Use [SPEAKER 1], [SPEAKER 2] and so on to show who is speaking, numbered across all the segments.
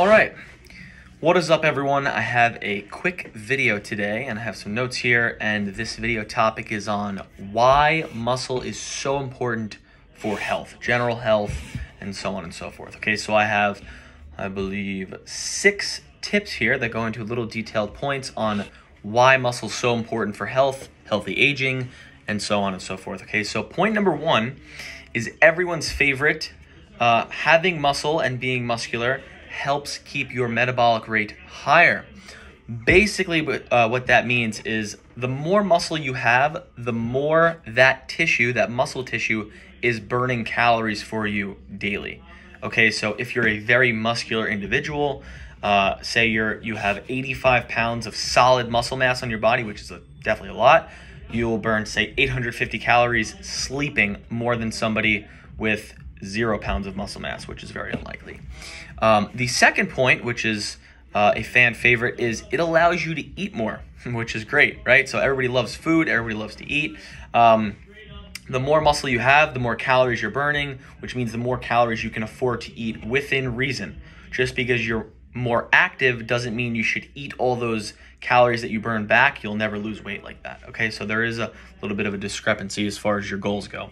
[SPEAKER 1] All right, what is up everyone? I have a quick video today and I have some notes here, and this video topic is on why muscle is so important for health, general health, and so on and so forth. Okay, so I have, I believe, 6 tips here that go into little detailed points on why muscle is so important for health, healthy aging, and so on and so forth. Okay, so point number 1 is everyone's favorite. Having muscle and being muscular helps keep your metabolic rate higher. Basically, what that means is the more muscle you have, the more that tissue, that muscle tissue, is burning calories for you daily. Okay, so if you're a very muscular individual, say you have 85 pounds of solid muscle mass on your body, which is definitely a lot, you will burn, say, 850 calories sleeping more than somebody with 0 pounds of muscle mass, which is very unlikely. The second point, which is a fan favorite, is it allows you to eat more, which is great, right? So everybody loves food, everybody loves to eat. The more muscle you have, the more calories you're burning, which means the more calories you can afford to eat within reason. Just because you're more active doesn't mean you should eat all those calories that you burn back. You'll never lose weight like that, okay? So there is a little bit of a discrepancy as far as your goals go.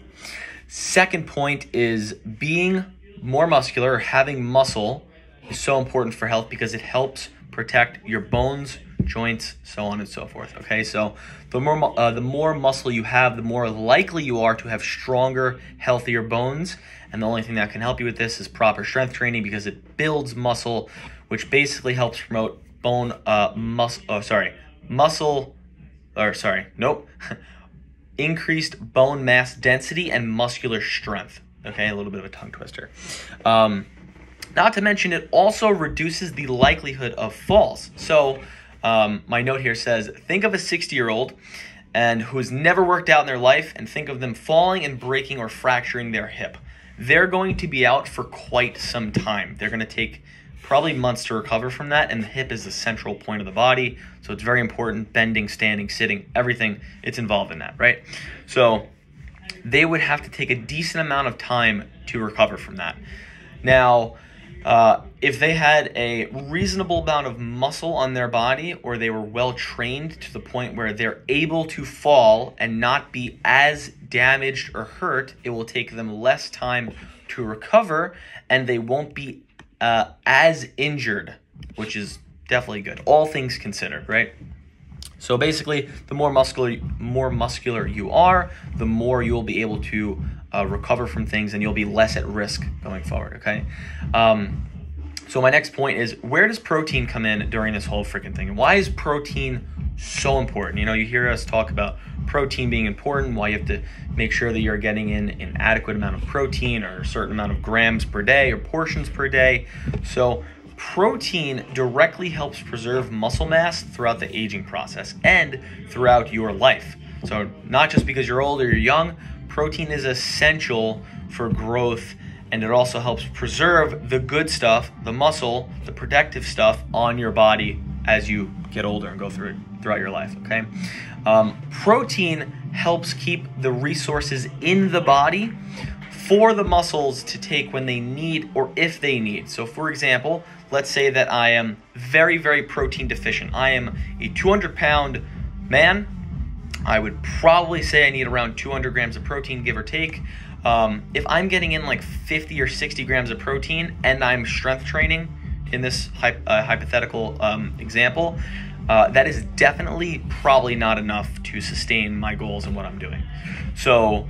[SPEAKER 1] Second point is being more muscular, or having muscle, is so important for health because it helps protect your bones, joints, so on and so forth. Okay, so the more muscle you have, the more likely you are to have stronger, healthier bones. And the only thing that can help you with this is proper strength training, because it builds muscle, which basically helps promote increased bone mass density and muscular strength. Okay, a little bit of a tongue twister. Not to mention, it also reduces the likelihood of falls. So my note here says, think of a 60-year-old and who has never worked out in their life, and think of them falling and breaking or fracturing their hip. They're going to be out for quite some time. They're going to take probably months to recover from that, and the hip is the central point of the body, so it's very important. Bending, standing, sitting, everything, it's involved in that, right? So they would have to take a decent amount of time to recover from that. Now, if they had a reasonable amount of muscle on their body, or they were well trained to the point where they're able to fall and not be as damaged or hurt, it will take them less time to recover, and they won't be as injured, which is definitely good, all things considered, right? So basically, the more muscular you are, the more you'll be able to recover from things, and you'll be less at risk going forward, okay? So my next point is, where does protein come in during this whole freaking thing? And why is protein so important? You know, you hear us talk about protein being important, why you have to make sure that you're getting in an adequate amount of protein, or a certain amount of grams per day, or portions per day. So protein directly helps preserve muscle mass throughout the aging process and throughout your life. So not just because you're old or you're young, protein is essential for growth, and it also helps preserve the good stuff, the muscle, the protective stuff on your body as you get older and go throughout your life, okay? Protein helps keep the resources in the body for the muscles to take when they need, or if they need. So for example, let's say that I am very, very protein deficient. I am a 200-pound man. I would probably say I need around 200 grams of protein, give or take. If I'm getting in like 50 or 60 grams of protein and I'm strength training in this hypothetical example, that is definitely probably not enough to sustain my goals and what I'm doing. So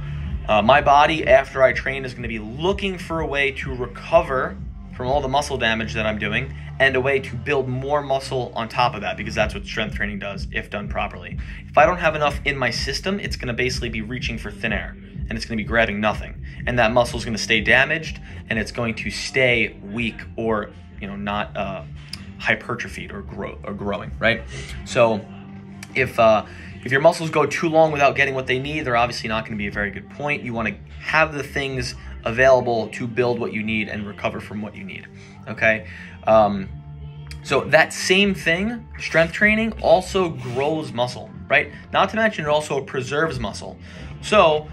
[SPEAKER 1] my body, after I train, is going to be looking for a way to recover from all the muscle damage that I'm doing, and a way to build more muscle on top of that, because that's what strength training does if done properly. If I don't have enough in my system, it's going to basically be reaching for thin air, and it's going to be grabbing nothing, and that muscle is going to stay damaged, and it's going to stay weak, or not hypertrophied or growing, right? So if your muscles go too long without getting what they need, they're obviously not going to be a very good point. You want to have the things available to build what you need and recover from what you need, okay? So that same thing, strength training, also grows muscle, right? Not to mention it also preserves muscle. So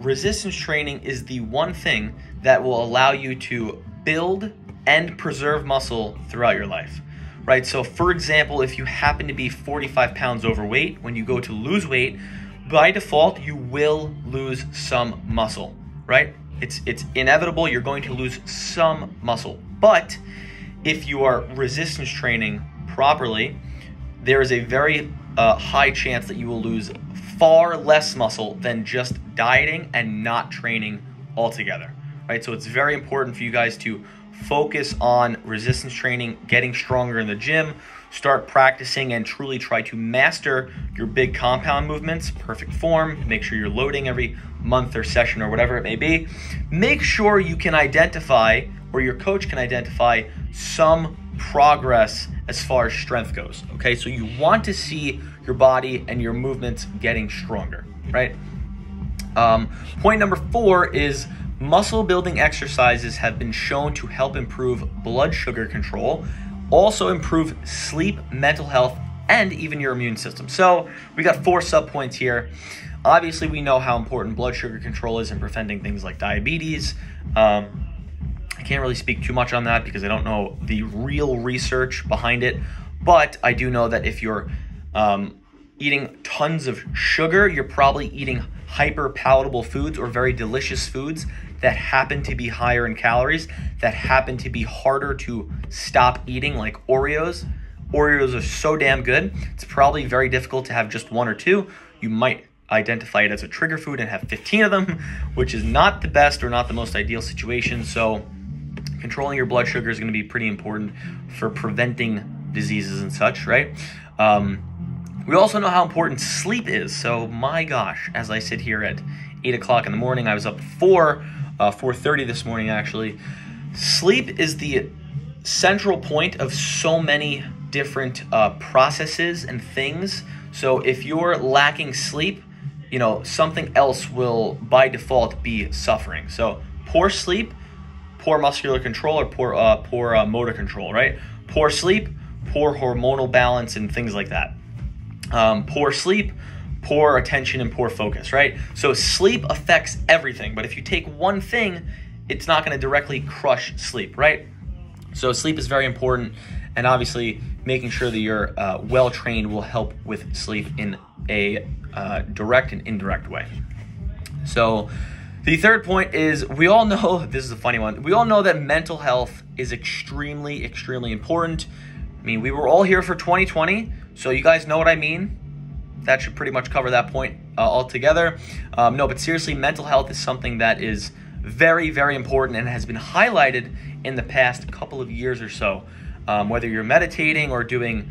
[SPEAKER 1] resistance training is the one thing that will allow you to build and preserve muscle throughout your life, right? So for example, if you happen to be 45 pounds overweight, when you go to lose weight, by default, you will lose some muscle, right? It's inevitable. You're going to lose some muscle. But if you are resistance training properly, there is a very high chance that you will lose far less muscle than just dieting and not training altogether, right? So it's very important for you guys to focus on resistance training, getting stronger in the gym, start practicing and truly try to master your big compound movements, perfect form. Make sure you're loading every month or session or whatever it may be. Make sure you can identify, or your coach can identify, some progress as far as strength goes, okay? So you want to see your body and your movements getting stronger, right? Point number 4 is muscle building exercises have been shown to help improve blood sugar control, also improve sleep, mental health, and even your immune system. So we got 4 subpoints here. Obviously, we know how important blood sugar control is in preventing things like diabetes. I can't really speak too much on that because I don't know the real research behind it, but I do know that if you're eating tons of sugar, you're probably eating hyper palatable foods or very delicious foods that happen to be higher in calories, that happen to be harder to stop eating, like Oreos. Oreos are so damn good. It's probably very difficult to have just 1 or 2. You might identify it as a trigger food and have 15 of them, which is not the best or not the most ideal situation. So controlling your blood sugar is going to be pretty important for preventing diseases and such, right? We also know how important sleep is. So my gosh, as I sit here at 8 o'clock in the morning, I was up 4:30 this morning actually. Sleep is the central point of so many different processes and things. So if you're lacking sleep, you know, something else will by default be suffering. So poor sleep, poor muscular control, or poor motor control, right? Poor sleep, poor hormonal balance, and things like that. Poor sleep, poor attention, and poor focus, right? So sleep affects everything, but if you take one thing, it's not going to directly crush sleep, right? So sleep is very important, and obviously making sure that you're well-trained will help with sleep in a direct and indirect way. So the third point is, we all know, this is a funny one, we all know that mental health is extremely, extremely important. I mean, we were all here for 2020, so you guys know what I mean. That should pretty much cover that point altogether. No, but seriously, mental health is something that is very, very important and has been highlighted in the past couple of years or so. Whether you're meditating or doing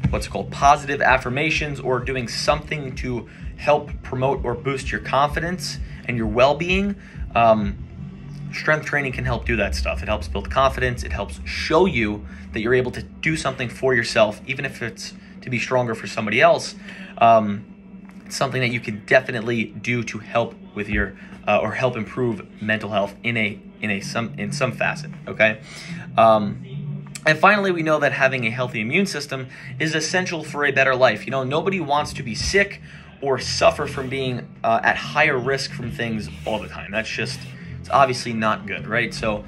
[SPEAKER 1] what's called positive affirmations, or doing something to help promote or boost your confidence and your well-being, strength training can help do that stuff. It helps build confidence. It helps show you that you're able to do something for yourself, even if it's to be stronger for somebody else. It's something that you can definitely do to help with your or help improve mental health in some facet. Okay. And finally, we know that having a healthy immune system is essential for a better life. You know, nobody wants to be sick or suffer from being at higher risk from things all the time. It's obviously not good, right? So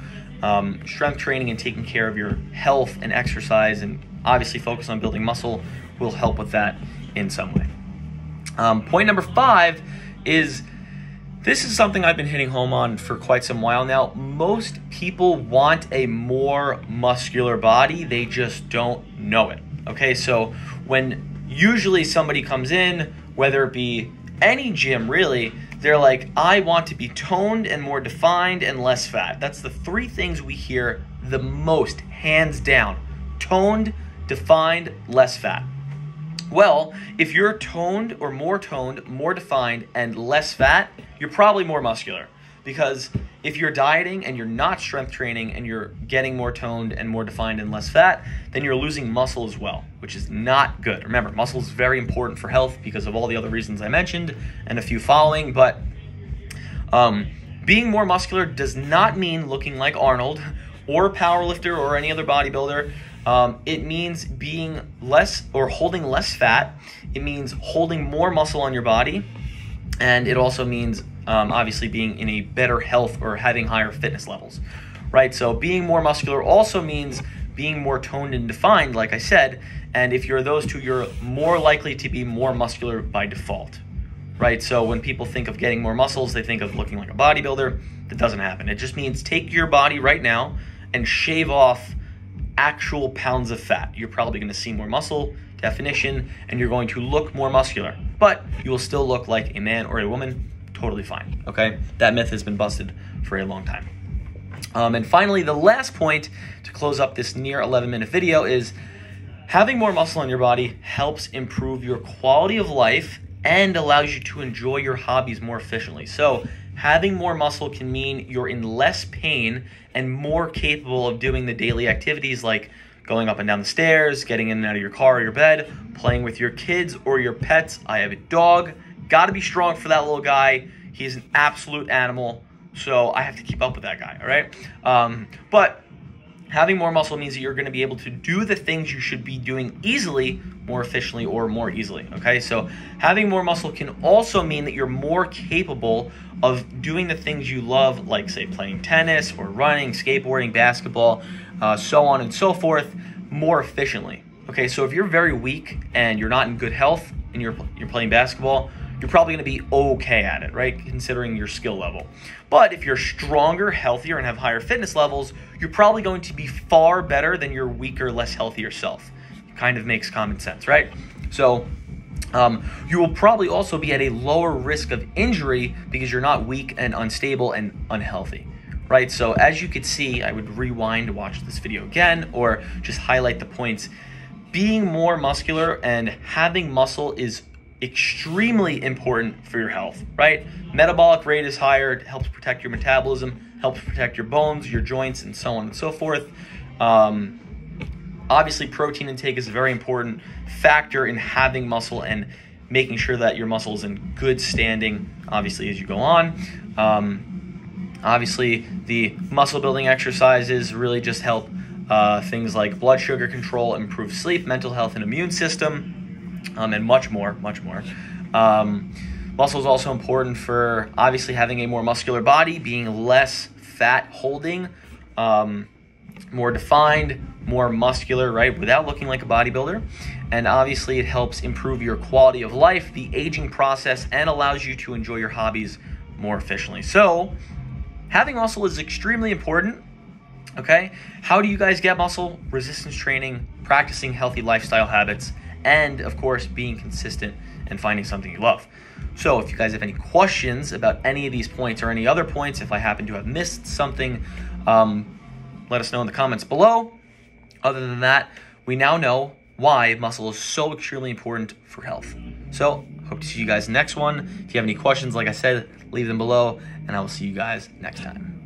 [SPEAKER 1] strength training and taking care of your health and exercise, and obviously focus on building muscle, will help with that in some way. Point number 5 is, this is something I've been hitting home on for quite some while now. Most people want a more muscular body, they just don't know it. Okay, so when usually somebody comes in, whether it be any gym really, they're like, I want to be toned and more defined and less fat. That's the 3 things we hear the most, hands down. Toned, defined, less fat. Well, if you're toned, more defined, and less fat, you're probably more muscular. Because if you're dieting and you're not strength training and you're getting more toned and more defined and less fat, then you're losing muscle as well, which is not good. Remember, muscle is very important for health because of all the other reasons I mentioned and a few following, but being more muscular does not mean looking like Arnold or a powerlifter or any other bodybuilder. It means being less or holding less fat. It means holding more muscle on your body. And it also means obviously being in a better health or having higher fitness levels, right? So being more muscular also means being more toned and defined, like I said, and if you're those two, you're more likely to be more muscular by default, right? So when people think of getting more muscles, they think of looking like a bodybuilder. That doesn't happen. It just means take your body right now and shave off actual pounds of fat. You're probably going to see more muscle definition and you're going to look more muscular, but you will still look like a man or a woman totally fine, okay? That myth has been busted for a long time. And finally, the last point to close up this near 11-minute video is having more muscle on your body helps improve your quality of life and allows you to enjoy your hobbies more efficiently. So having more muscle can mean you're in less pain and more capable of doing the daily activities like going up and down the stairs, getting in and out of your car or your bed, playing with your kids or your pets. I have a dog. Got to be strong for that little guy. He's an absolute animal, so I have to keep up with that guy, all right? But having more muscle means that you're going to be able to do the things you should be doing easily, more efficiently, or more easily, okay? So having more muscle can also mean that you're more capable of doing the things you love, like, say, playing tennis or running, skateboarding, basketball, so on and so forth, more efficiently, okay? So if you're very weak and you're not in good health and you're playing basketball, you're probably going to be okay at it, right? Considering your skill level. But if you're stronger, healthier, and have higher fitness levels, you're probably going to be far better than your weaker, less healthier self. It kind of makes common sense, right? So you will probably also be at a lower risk of injury because you're not weak and unstable and unhealthy, right? So as you could see, I would rewind to watch this video again or just highlight the points. Being more muscular and having muscle is extremely important for your health, right? Metabolic rate is higher, it helps protect your metabolism, helps protect your bones, your joints, and so on and so forth. Obviously, protein intake is a very important factor in having muscle and making sure that your muscle is in good standing, obviously, as you go on. Obviously, the muscle building exercises really just help things like blood sugar control, improve sleep, mental health, and immune system. And much more. Muscle is also important for obviously having a more muscular body, being less fat holding, more defined, more muscular, right, without looking like a bodybuilder. And obviously it helps improve your quality of life, the aging process, and allows you to enjoy your hobbies more efficiently. So having muscle is extremely important. Okay, how do you guys get muscle? Resistance training, practicing healthy lifestyle habits, and of course being consistent and finding something you love. So if you guys have any questions about any of these points or any other points, if I happen to have missed something, let us know in the comments below. Other than that, we now know why muscle is so extremely important for health. So hope to see you guys next one. If you have any questions, like I said, leave them below, and I will see you guys next time.